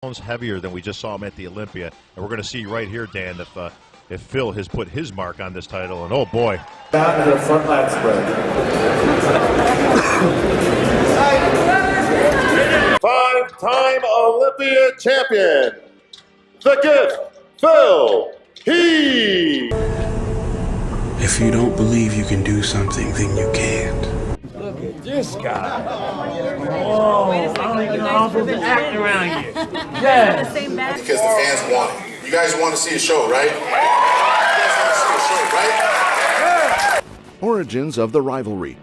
Heavier than we just saw him at the Olympia, and we're going to see right here, Dan, if Phil has put his mark on this title, and oh boy. Down to the front lat spread. Five-time Olympia champion, the Gift, Phil Heath. If you don't believe you can do something, then you can't. Look at this guy. Oh, I don't even know how to act around here. Yeah. Because the fans want it. You guys want to see a show, right? You guys want to see a show, right? Origins of the rivalry.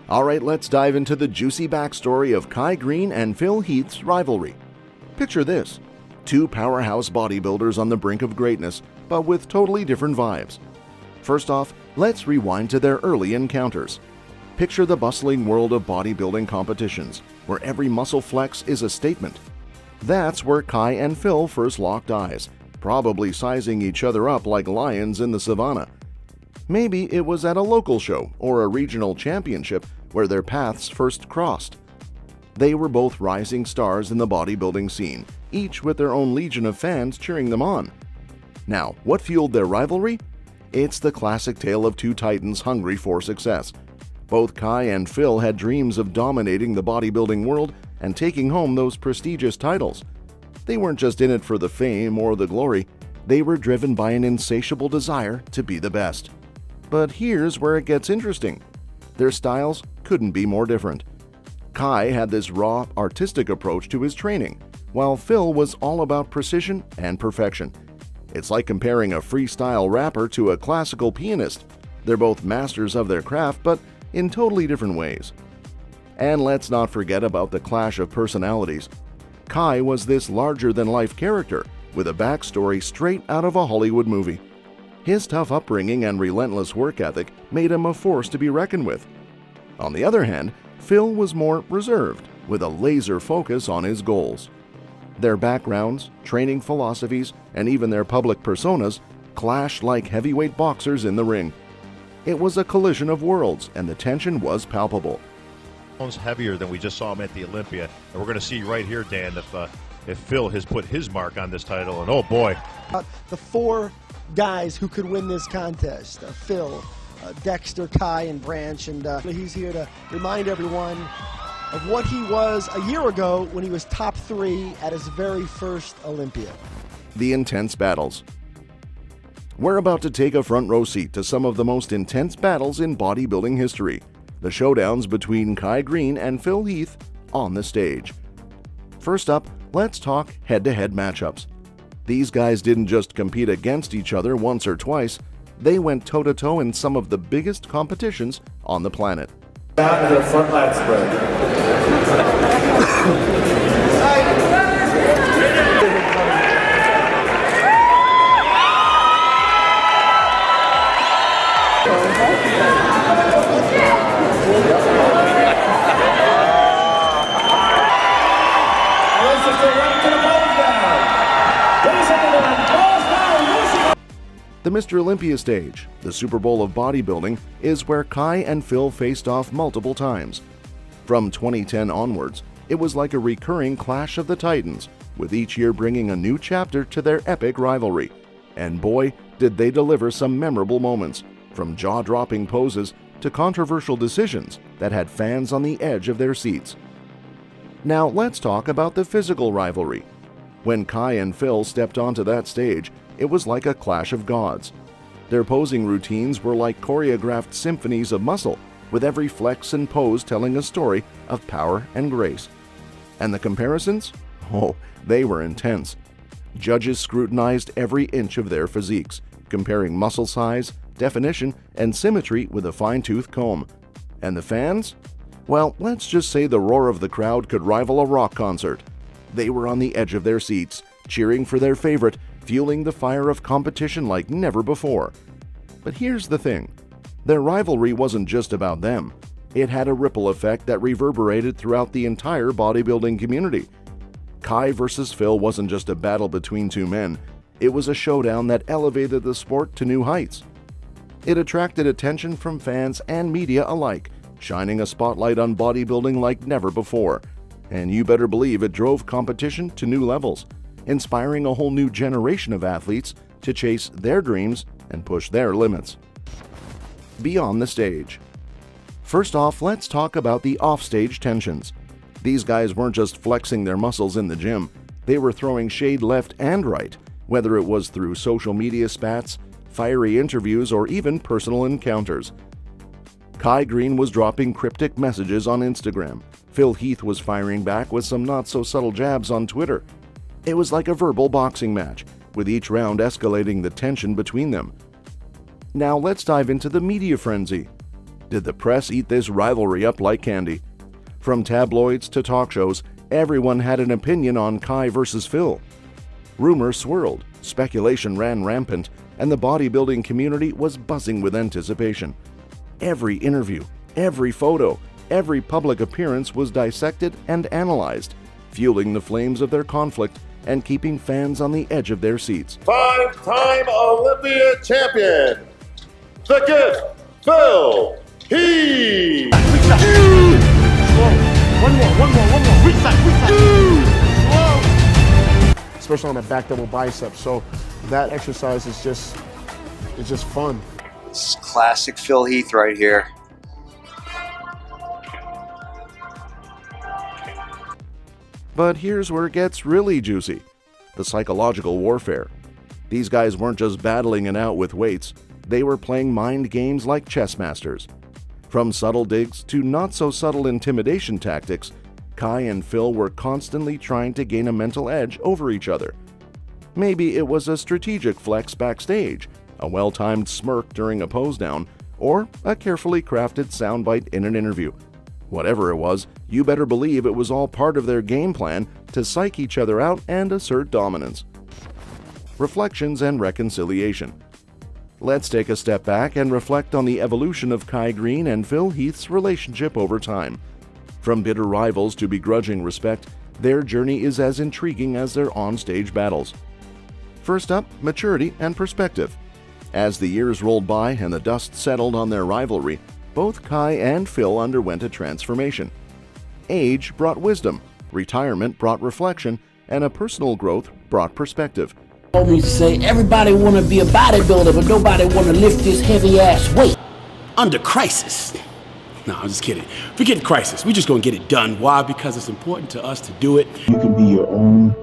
Alright, let's dive into the juicy backstory of Greene and Phil Heath's rivalry. Picture this: two powerhouse bodybuilders on the brink of greatness, but with totally different vibes. First off, let's rewind to their early encounters. Picture the bustling world of bodybuilding competitions, where every muscle flex is a statement. That's where Kai and Phil first locked eyes, probably sizing each other up like lions in the savannah. Maybe it was at a local show or a regional championship where their paths first crossed. They were both rising stars in the bodybuilding scene, each with their own legion of fans cheering them on. Now, what fueled their rivalry? It's the classic tale of two titans hungry for success. Both Kai and Phil had dreams of dominating the bodybuilding world and taking home those prestigious titles. They weren't just in it for the fame or the glory, they were driven by an insatiable desire to be the best. But here's where it gets interesting. Their styles couldn't be more different. Kai had this raw, artistic approach to his training, while Phil was all about precision and perfection. It's like comparing a freestyle rapper to a classical pianist. They're both masters of their craft, but in totally different ways. And let's not forget about the clash of personalities. Kai was this larger-than-life character with a backstory straight out of a Hollywood movie. His tough upbringing and relentless work ethic made him a force to be reckoned with. On the other hand, Phil was more reserved, with a laser focus on his goals. Their backgrounds, training philosophies, and even their public personas clashed like heavyweight boxers in the ring. It was a collision of worlds, and the tension was palpable. Heavier than we just saw him at the Olympia, and we're going to see right here, Dan, if Phil has put his mark on this title, and oh boy. The four guys who could win this contest: Phil, Dexter, Kai, and Branch, and he's here to remind everyone of what he was a year ago when he was top 3 at his very first Olympia. The intense battles. We're about to take a front row seat to some of the most intense battles in bodybuilding history, the showdowns between Greene and Phil Heath on the stage. First up, let's talk head-to-head matchups. These guys didn't just compete against each other once or twice, they went toe-to-toe in some of the biggest competitions on the planet. Down to the front lat spread. The Mr. Olympia stage, the Super Bowl of bodybuilding, is where Kai and Phil faced off multiple times. From 2010 onwards, it was like a recurring clash of the titans, with each year bringing a new chapter to their epic rivalry. And boy, did they deliver some memorable moments, from jaw-dropping poses to controversial decisions that had fans on the edge of their seats. Now let's talk about the physical rivalry. When Kai and Phil stepped onto that stage, it was like a clash of gods. Their posing routines were like choreographed symphonies of muscle, with every flex and pose telling a story of power and grace. And the comparisons? Oh, they were intense. Judges scrutinized every inch of their physiques, comparing muscle size, definition, and symmetry with a fine-tooth comb. And the fans? Well, let's just say the roar of the crowd could rival a rock concert. They were on the edge of their seats, cheering for their favorite, fueling the fire of competition like never before. But here's the thing. Their rivalry wasn't just about them. It had a ripple effect that reverberated throughout the entire bodybuilding community. Kai versus Phil wasn't just a battle between two men. It was a showdown that elevated the sport to new heights. It attracted attention from fans and media alike, shining a spotlight on bodybuilding like never before. and you better believe it drove competition to new levels, inspiring a whole new generation of athletes to chase their dreams and push their limits. Beyond the stage. First off, let's talk about the offstage tensions. These guys weren't just flexing their muscles in the gym, they were throwing shade left and right, whether it was through social media spats, fiery interviews, or even personal encounters. Kai Greene was dropping cryptic messages on Instagram. Phil Heath was firing back with some not-so-subtle jabs on Twitter. It was like a verbal boxing match, with each round escalating the tension between them. Now let's dive into the media frenzy. Did the press eat this rivalry up like candy? From tabloids to talk shows, everyone had an opinion on Kai versus Phil. Rumors swirled, speculation ran rampant, and the bodybuilding community was buzzing with anticipation. Every interview, every photo, every public appearance was dissected and analyzed, fueling the flames of their conflict and keeping fans on the edge of their seats. 5-time Olympia champion, the Gift, Phil Heath. One more. Reach back. Especially on a back double bicep. So that exercise is just fun. This is classic Phil Heath right here. But here's where it gets really juicy. The psychological warfare. These guys weren't just battling it out with weights, they were playing mind games like chess masters. From subtle digs to not-so-subtle intimidation tactics, Kai and Phil were constantly trying to gain a mental edge over each other. Maybe it was a strategic flex backstage, a well-timed smirk during a pose down, or a carefully crafted soundbite in an interview. Whatever it was, you better believe it was all part of their game plan to psych each other out and assert dominance. Reflections and reconciliation. Let's take a step back and reflect on the evolution of Kai Greene and Phil Heath's relationship over time. From bitter rivals to begrudging respect, their journey is as intriguing as their on-stage battles. First up, maturity and perspective. As the years rolled by and the dust settled on their rivalry, both Kai and Phil underwent a transformation. Age brought wisdom, retirement brought reflection, and a personal growth brought perspective. Told me to say everybody want to be a bodybuilder, but nobody want to lift this heavy ass weight under crisis. No, I'm just kidding. Forget crisis. We're just gonna get it done. Why? Because it's important to us to do it. You can be your own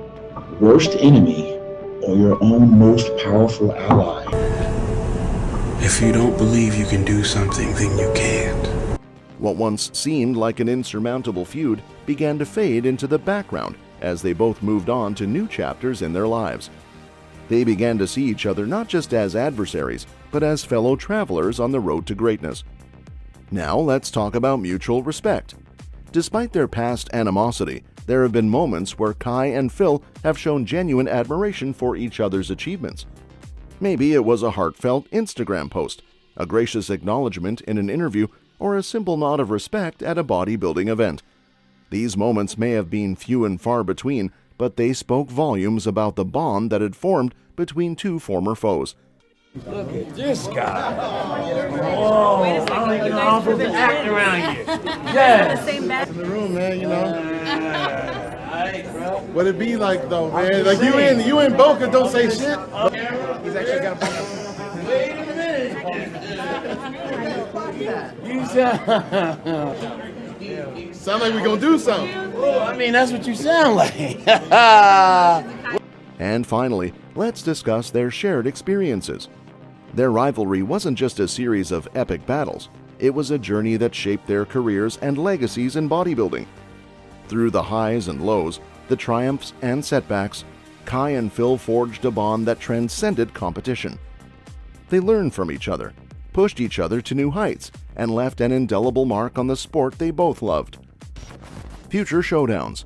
worst enemy or your own most powerful ally. If you don't believe you can do something, then you can't. What once seemed like an insurmountable feud began to fade into the background as they both moved on to new chapters in their lives. They began to see each other not just as adversaries, but as fellow travelers on the road to greatness. Now let's talk about mutual respect. Despite their past animosity, there have been moments where Kai and Phil have shown genuine admiration for each other's achievements. Maybe it was a heartfelt Instagram post, a gracious acknowledgement in an interview, or a simple nod of respect at a bodybuilding event. These moments may have been few and far between, but they spoke volumes about the bond that had formed between two former foes. Look at this guy. Whoa, I don't even know how I'm supposed to act around you. Yeah. In the room, man, you know. What it be like though, man? Like you in Boca, don't say shit. He's actually got a Wait a minute. You sound like we gonna do something. Well, I mean, that's what you sound like. And finally, let's discuss their shared experiences. Their rivalry wasn't just a series of epic battles, it was a journey that shaped their careers and legacies in bodybuilding. Through the highs and lows, the triumphs and setbacks, Kai and Phil forged a bond that transcended competition. They learned from each other, pushed each other to new heights, and left an indelible mark on the sport they both loved. Future showdowns.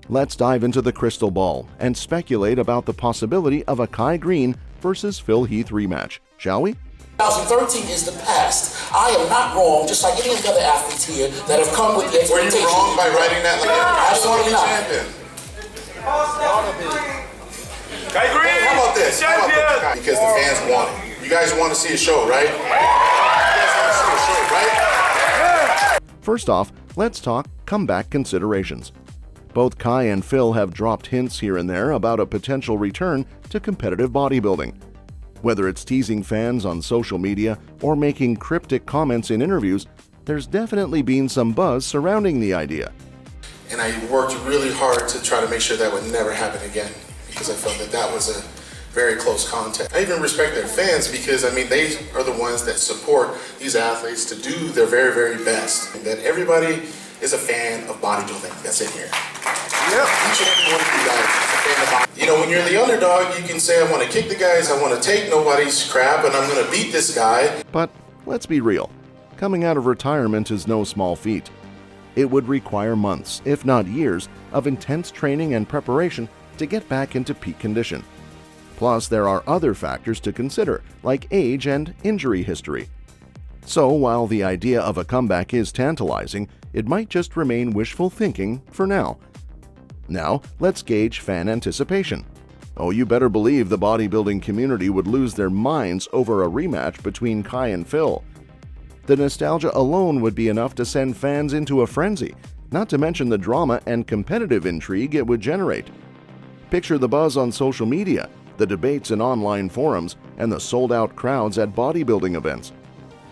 Let's dive into the crystal ball and speculate about the possibility of a Kai Greene versus Phil Heath rematch, shall we? 2013 is the past. I am not wrong, just like any of the other athletes here that have come with the Were expectation. you wrong by writing that letter? Absolutely not. Champion. Kai Greene! How about this? Champion! Because the fans want it. You guys want to see a show, right? You guys want to see a show, right? First off, let's talk comeback considerations. Both Kai and Phil have dropped hints here and there about a potential return to competitive bodybuilding. Whether it's teasing fans on social media or making cryptic comments in interviews, there's definitely been some buzz surrounding the idea. And I worked really hard to try to make sure that would never happen again, because I felt that that was a very close contact. I even respect their fans because, I mean, they are the ones that support these athletes to do their very, very best. And that everybody is a fan of bodybuilding that's in here. Yep. Each and every one of you guys is a fan of bodybuilding. You know, when you're the underdog, you can say, I want to kick the guys, I want to take nobody's crap, and I'm going to beat this guy. But let's be real. Coming out of retirement is no small feat. It would require months, if not years, of intense training and preparation to get back into peak condition. Plus, there are other factors to consider, like age and injury history. So, while the idea of a comeback is tantalizing, it might just remain wishful thinking for now. Now, let's gauge fan anticipation. Oh, you better believe the bodybuilding community would lose their minds over a rematch between Kai and Phil. The nostalgia alone would be enough to send fans into a frenzy, not to mention the drama and competitive intrigue it would generate. Picture the buzz on social media, the debates in online forums, and the sold-out crowds at bodybuilding events.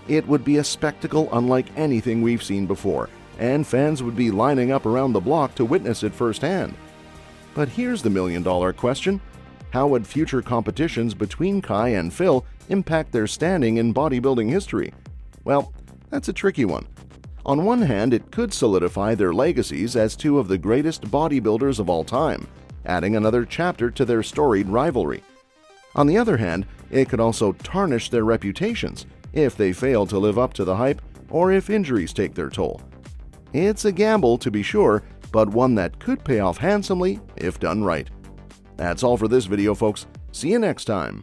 It would be a spectacle unlike anything we've seen before, and fans would be lining up around the block to witness it firsthand. But here's the million-dollar question. How would future competitions between Kai and Phil impact their standing in bodybuilding history? Well, that's a tricky one. On one hand, it could solidify their legacies as two of the greatest bodybuilders of all time, adding another chapter to their storied rivalry. On the other hand, it could also tarnish their reputations if they fail to live up to the hype or if injuries take their toll. It's a gamble, to be sure, but one that could pay off handsomely if done right. That's all for this video, folks. See you next time.